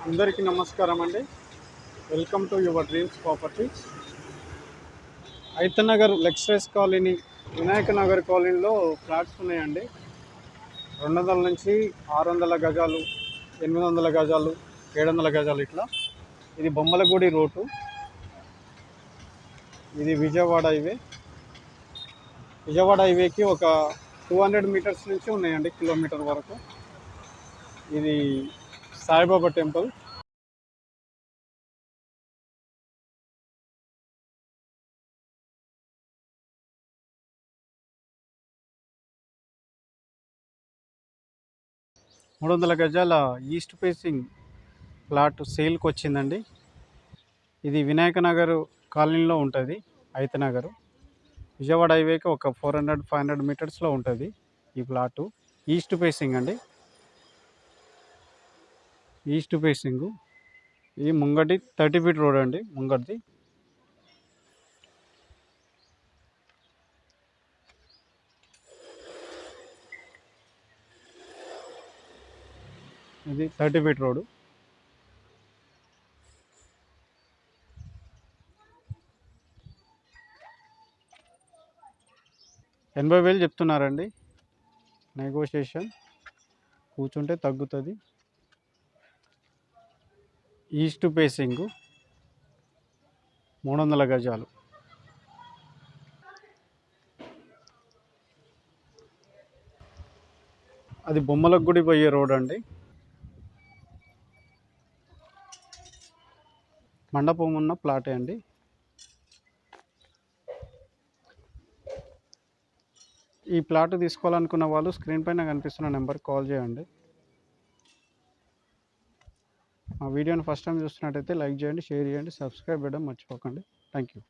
అందరికీ నమస్కారం అండి. Welcome to your dreams properties. ఐతనగర్ లెక్స్ప్రెస్ కాలనీ, వినాయక నగర్ కాలనీలో ఫ్లాట్స్ ఉన్నాయండి. 200 నుంచి 600 గజాలు, 800 గజాలు, 700 గజాలు ఇట్లా. ఇది బొమ్మలగూడి రోడ్డు. ఇది విజయవాడ హైవే. విజయవాడ హైవేకి ఒక 200 మీటర్స్ నుంచి ఉన్నాయండి, కిలోమీటర్ వరకు. ఇది సాయిబాబా టెంపుల్. మూడు వందల గజాల ఈస్ట్ ఫేసింగ్ ప్లాట్ సేల్కి వచ్చిందండి. ఇది వినాయక నగర్ కాలనీలో ఉంటుంది. ఐతనగర్ విజయవాడ హైవేకి ఒక 400-500 మీటర్స్లో ఉంటుంది ఈ ప్లాటు. ఈస్ట్ ఫేసింగ్ అండి. East facing. ఈ ముంగటి 30 ఫీట్ రోడ్ అండి. ముంగటిది ఇది 30 ఫీట్ రోడ్. $80,000 చెప్తున్నారండి. నెగోషియేషన్ కూర్చుంటే తగ్గుతుంది. ఈస్ట్ ఫేసింగ్ 300 గజాలు. అది బొమ్మలకు గుడి పోయే రోడ్ అండి. మండపం ఉన్న ప్లాటే అండి. ఈ ప్లాట్ తీసుకోవాలనుకున్న వాళ్ళు స్క్రీన్ పైన కనిపిస్తున్న నెంబర్కి కాల్ చేయండి. మా వీడియోని ఫస్ట్ టైం చూస్తున్నట్టయితే లైక్ చేయండి, షేర్ చేయండి, సబ్స్క్రైబ్ చేయడం మర్చిపోకండి. Thank you.